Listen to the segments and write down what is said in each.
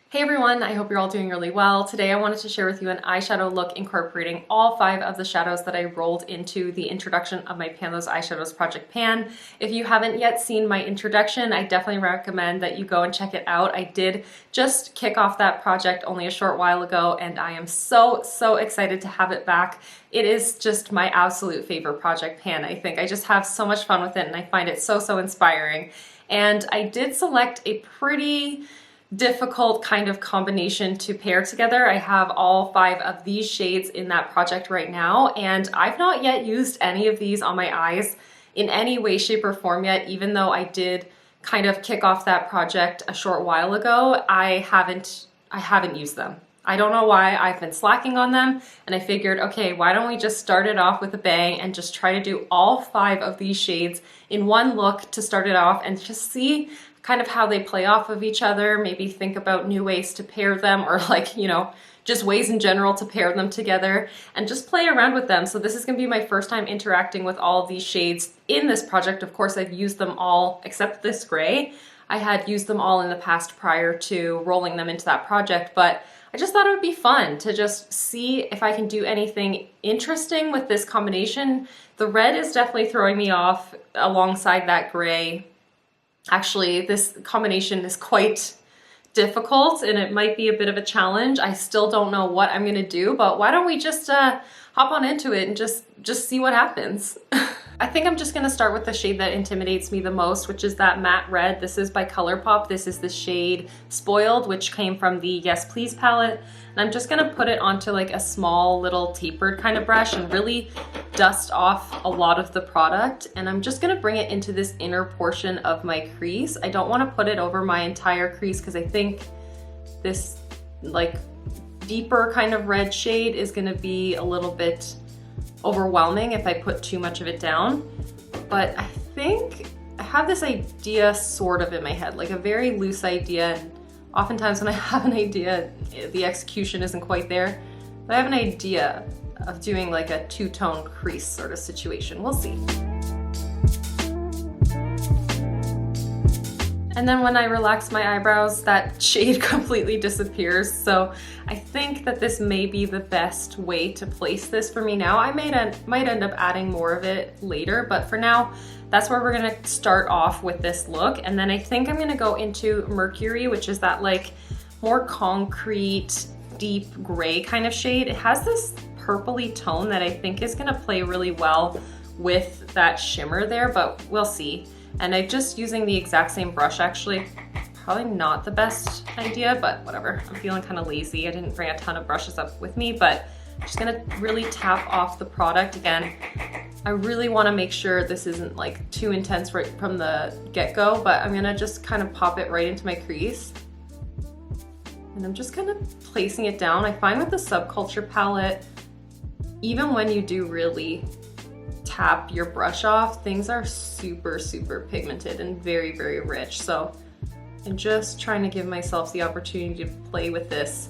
Hey everyone, I hope you're all doing really well. Today I wanted to share with you an eyeshadow look incorporating all 5 of the shadows that I rolled into the introduction of my Pan Those Eyeshadows Project Pan. If you haven't yet seen my introduction, I definitely recommend that you go and check it out. I did just kick off that project only a short while ago and I am so excited to have it back. It is just my absolute favorite Project Pan, I think. I just have so much fun with it and I find it so inspiring. And I did select a pretty difficult kind of combination to pair together. I have all 5 of these shades in that project right now, and I've not yet used any of these on my eyes in any way, shape, or form yet, even though I did kind of kick off that project a short while ago. I haven't used them. I don't know why. I've been slacking on them, and I figured, okay, why don't we just start it off with a bang and just try to do all 5 of these shades in one look to start it off and just see kind of how they play off of each other, maybe think about new ways to pair them, or like, you know, just ways in general to pair them together and just play around with them. So this is gonna be my first time interacting with all of these shades in this project. Of course, I've used them all except this gray. I had used them all in the past prior to rolling them into that project, but I just thought it would be fun to just see if I can do anything interesting with this combination. The red is definitely throwing me off alongside that gray. Actually, this combination is quite difficult and it might be a bit of a challenge. I still don't know what I'm gonna do, but why don't we just hop on into it and just see what happens. I think I'm just gonna start with the shade that intimidates me the most, which is that matte red. This is by Colourpop. This is the shade Spoiled, which came from the Yes Please palette. And I'm just gonna put it onto like a small little tapered kind of brush and really dust off a lot of the product. And I'm just gonna bring it into this inner portion of my crease. I don't wanna put it over my entire crease because I think this like deeper kind of red shade is gonna be a little bit overwhelming if I put too much of it down. But I think I have this idea sort of in my head, like a very loose idea. And oftentimes when I have an idea, the execution isn't quite there. But I have an idea of doing like a two-tone crease sort of situation. We'll see. And then when I relax my eyebrows, that shade completely disappears. So I think that this may be the best way to place this for me now. I might end up adding more of it later, but for now, that's where we're gonna start off with this look. And then I think I'm gonna go into Mercury, which is that like more concrete, deep gray kind of shade. It has this purpley tone that I think is gonna play really well with that shimmer there, but we'll see. And I'm just using the exact same brush actually. Probably not the best idea, but whatever. I'm feeling kind of lazy. I didn't bring a ton of brushes up with me, but I'm just gonna really tap off the product. Again, I really wanna make sure this isn't like too intense right from the get-go, but I'm gonna just kind of pop it right into my crease. And I'm just kind of placing it down. I find with the Subculture palette, even when you do really tap your brush off, things are super pigmented and very rich. So I'm just trying to give myself the opportunity to play with this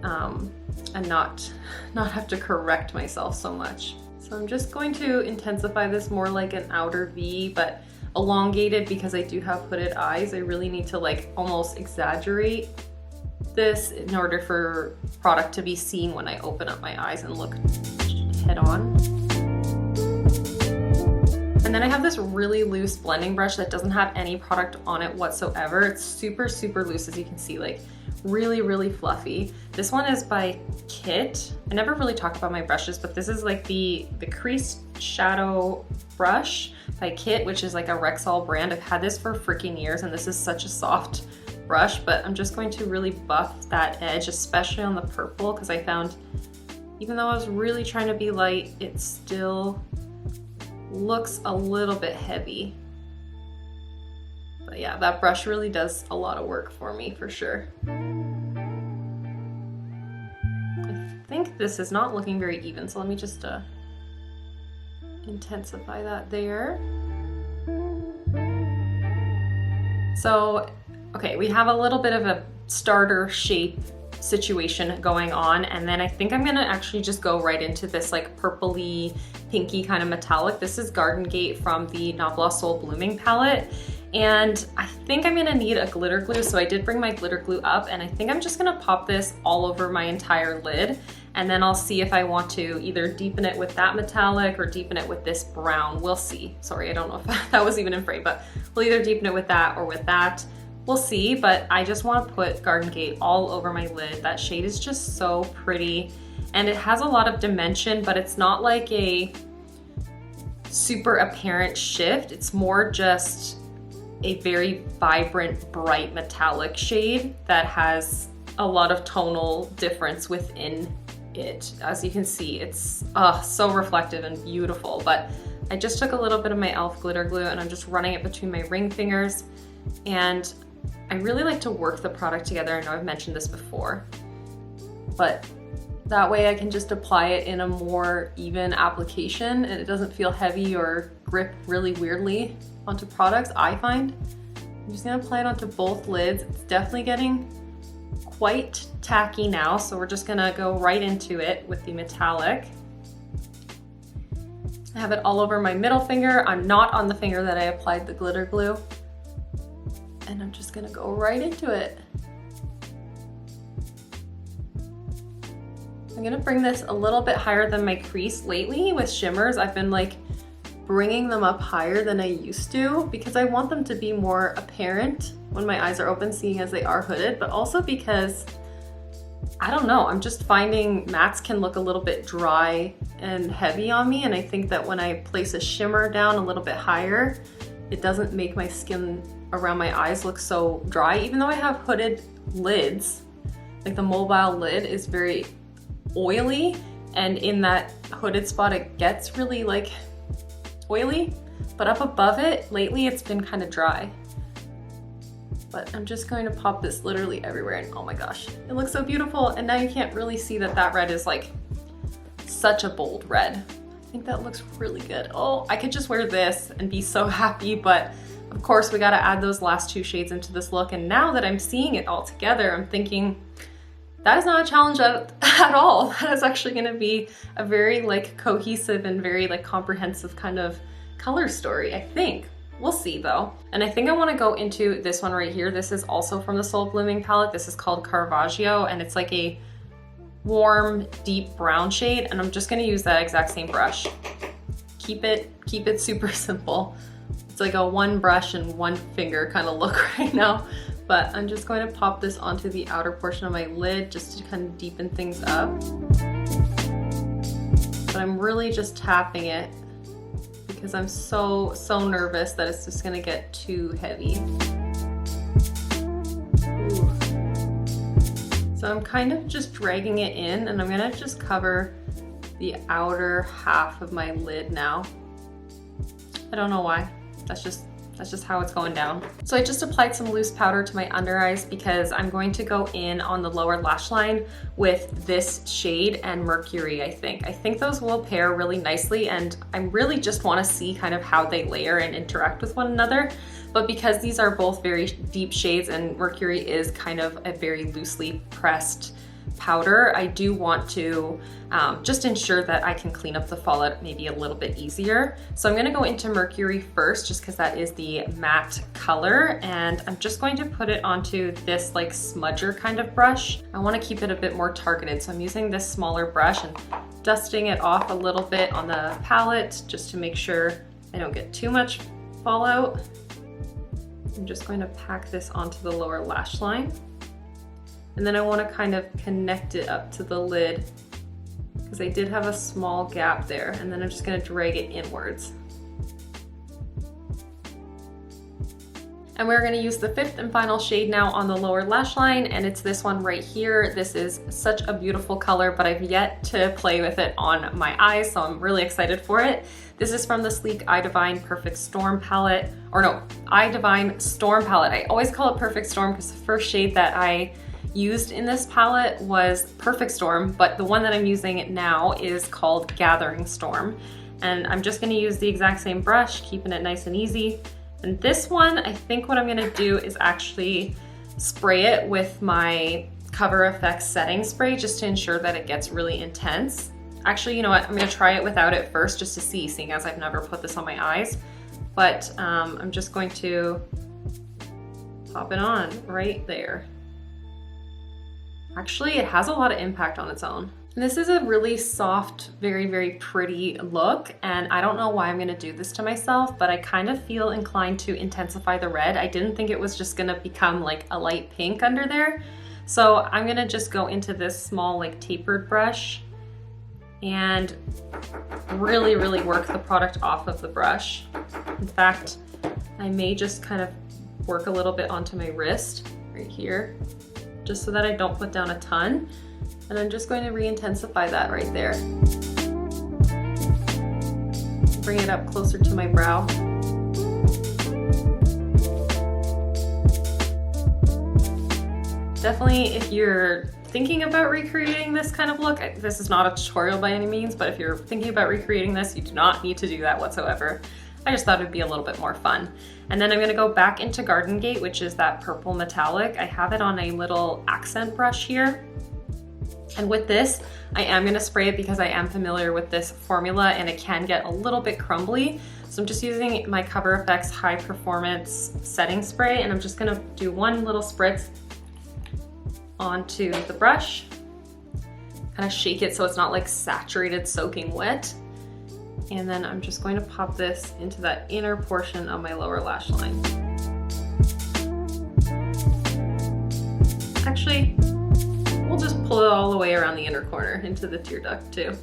and not have to correct myself so much. So I'm just going to intensify this more like an outer V, but elongated because I do have hooded eyes. I really need to like almost exaggerate this in order for product to be seen when I open up my eyes and look head on. And then I have this really loose blending brush that doesn't have any product on it whatsoever. It's super loose, as you can see, like really fluffy. This one is by Kit. I never really talked about my brushes, but this is like the crease shadow brush by Kit, which is like a Rexall brand. I've had this for freaking years and this is such a soft brush, but I'm just going to really buff that edge, especially on the purple, because I found even though I was really trying to be light, it still looks a little bit heavy. But yeah, that brush really does a lot of work for me for sure. I think this is not looking very even, so let me just intensify that there. So, okay, we have a little bit of a starter shape situation going on, and then I think I'm gonna actually just go right into this like purpley pinky kind of metallic. This is Garden Gate from the Nabla Soul Blooming palette, And I think I'm gonna need a glitter glue, so I did bring my glitter glue up, and I think I'm just gonna pop this all over my entire lid, and then I'll see if I want to either deepen it with that metallic or deepen it with this brown. We'll see. Sorry, I don't know if that was even in frame, but we'll either deepen it with that or with that. We'll see, but I just want to put Garden Gate all over my lid. That shade is just so pretty, and it has a lot of dimension, but it's not like a super apparent shift. It's more just a very vibrant, bright metallic shade that has a lot of tonal difference within it. As you can see, it's so reflective and beautiful, but I just took a little bit of my e.l.f. glitter glue and I'm just running it between my ring fingers, and I really like to work the product together. I know I've mentioned this before, but that way I can just apply it in a more even application and it doesn't feel heavy or grip really weirdly onto products, I find. I'm just gonna apply it onto both lids. It's definitely getting quite tacky now, so we're just gonna go right into it with the metallic. I have it all over my middle finger. I'm not on the finger that I applied the glitter glue. And I'm just gonna go right into it. I'm gonna bring this a little bit higher than my crease. Lately with shimmers, I've been like bringing them up higher than I used to because I want them to be more apparent when my eyes are open, seeing as they are hooded, but also because, I don't know, I'm just finding mattes can look a little bit dry and heavy on me, and I think that when I place a shimmer down a little bit higher, it doesn't make my skin around my eyes look so dry. Even though I have hooded lids, like the mobile lid is very oily, and in that hooded spot it gets really like oily, but up above it, lately it's been kind of dry. But I'm just going to pop this literally everywhere, and oh my gosh, it looks so beautiful. And now you can't really see that that red is like such a bold red. I think that looks really good. Oh, I could just wear this and be so happy, but of course we gotta add those last two shades into this look. And now that I'm seeing it all together, I'm thinking that is not a challenge at all. That is actually gonna be a very like cohesive and very like comprehensive kind of color story, I think. We'll see though. And I think I wanna go into this one right here. This is also from the Soul Blooming palette. This is called Caravaggio, and it's like a warm, deep brown shade. And I'm just gonna use that exact same brush. Keep it super simple. It's like a one brush and one finger kind of look right now. But I'm just going to pop this onto the outer portion of my lid just to kind of deepen things up. But I'm really just tapping it because I'm so nervous that it's just gonna get too heavy. Ooh. So I'm kind of just dragging it in, and I'm gonna just cover the outer half of my lid now. I don't know why. That's just how it's going down. So I just applied some loose powder to my under eyes because I'm going to go in on the lower lash line with this shade and Mercury, I think. I think those will pair really nicely, and I really just want to see kind of how they layer and interact with one another. But because these are both very deep shades and Mercury is kind of a very loosely pressed powder, I do want to just ensure that I can clean up the fallout maybe a little bit easier. So I'm gonna go into Mercury first, just because that is the matte color, and I'm just going to put it onto this like smudger kind of brush. I wanna keep it a bit more targeted, so I'm using this smaller brush and dusting it off a little bit on the palette just to make sure I don't get too much fallout. I'm just going to pack this onto the lower lash line. And then I want to kind of connect it up to the lid because I did have a small gap there, and then I'm just going to drag it inwards. And we're going to use the fifth and final shade now on the lower lash line, and it's this one right here. This is such a beautiful color, but I've yet to play with it on my eyes, so I'm really excited for it. This is from the Sleek Eye Divine Perfect Storm palette, or no, Eye Divine Storm palette. I always call it Perfect Storm because the first shade that I used in this palette was Perfect Storm, but the one that I'm using now is called Gathering Storm. And I'm just gonna use the exact same brush, keeping it nice and easy. And this one, I think what I'm gonna do is actually spray it with my Cover FX setting spray just to ensure that it gets really intense. Actually, you know what? I'm gonna try it without it first just to see, seeing as I've never put this on my eyes. But I'm just going to pop it on right there. Actually, it has a lot of impact on its own. And this is a really soft, very, very pretty look, and I don't know why I'm gonna do this to myself, but I kind of feel inclined to intensify the red. I didn't think it was just gonna become like a light pink under there. So I'm gonna just go into this small, like tapered brush and really, really work the product off of the brush. In fact, I may just kind of work a little bit onto my wrist right here, just so that I don't put down a ton. And I'm just going to re-intensify that right there. Bring it up closer to my brow. Definitely, if you're thinking about recreating this kind of look, this is not a tutorial by any means, but if you're thinking about recreating this, you do not need to do that whatsoever. I just thought it'd be a little bit more fun. And then I'm gonna go back into Garden Gate, which is that purple metallic. I have it on a little accent brush here. And with this, I am gonna spray it because I am familiar with this formula and it can get a little bit crumbly. So I'm just using my Cover FX High Performance Setting Spray, and I'm just gonna do one little spritz onto the brush. Kind of shake it so it's not like saturated, soaking wet. And then I'm just going to pop this into that inner portion of my lower lash line. Actually, we'll just pull it all the way around the inner corner into the tear duct too.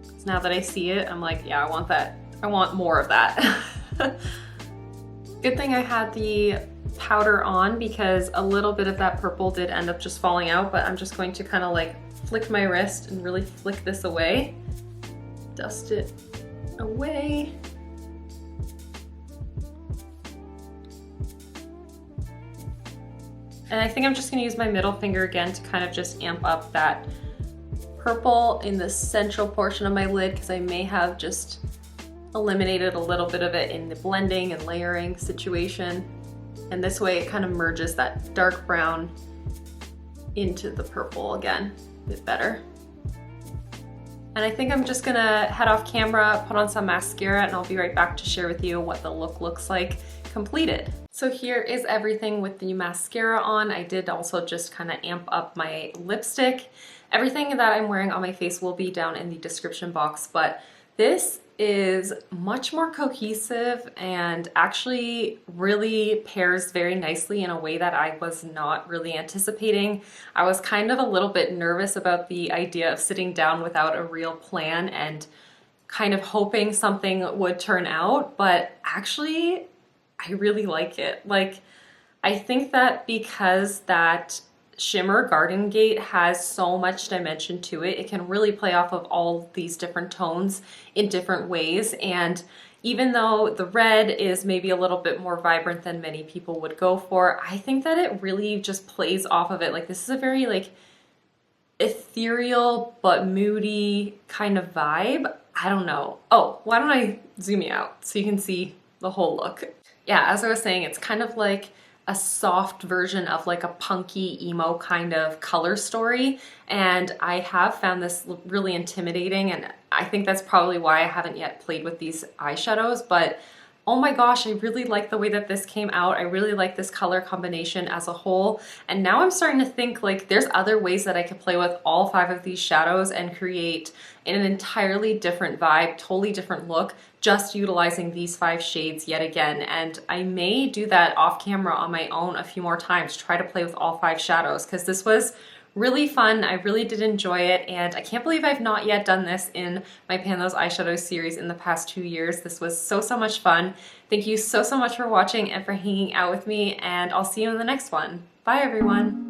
So now that I see it, I'm like, yeah, I want that. I want more of that. Good thing I had the powder on because a little bit of that purple did end up just falling out, but I'm just going to kind of like flick my wrist and really flick this away. Dust it away. And I think I'm just gonna use my middle finger again to kind of just amp up that purple in the central portion of my lid, because I may have just eliminated a little bit of it in the blending and layering situation. And this way it kind of merges that dark brown into the purple again a bit better. And I think I'm just gonna head off camera, put on some mascara, and I'll be right back to share with you what the look looks like completed. So here is everything with the mascara on. I did also just kind of amp up my lipstick. Everything that I'm wearing on my face will be down in the description box, but this is much more cohesive and actually really pairs very nicely in a way that I was not really anticipating. I was kind of a little bit nervous about the idea of sitting down without a real plan and kind of hoping something would turn out, but actually I really like it. Like, I think that because that shimmer Garden Gate has so much dimension to it, it can really play off of all these different tones in different ways. And even though the red is maybe a little bit more vibrant than many people would go for, I think that it really just plays off of it. Like, this is a very like ethereal but moody kind of vibe. I don't know. Oh, why don't I zoom you out so you can see the whole look? Yeah, as I was saying, it's kind of like a soft version of like a punky emo kind of color story, and I have found this really intimidating, and I think that's probably why I haven't yet played with these eyeshadows. But oh my gosh, I really like the way that this came out. I really like this color combination as a whole, and now I'm starting to think like there's other ways that I could play with all 5 of these shadows and create an entirely different vibe, totally different look, just utilizing these 5 shades yet again. And I may do that off camera on my own a few more times, try to play with all 5 shadows, because this was really fun. I really did enjoy it, and I can't believe I've not yet done this in my Pan Those Eyeshadows series in the past 2 years. This was so much fun. Thank you so much for watching and for hanging out with me, and I'll see you in the next one. Bye everyone.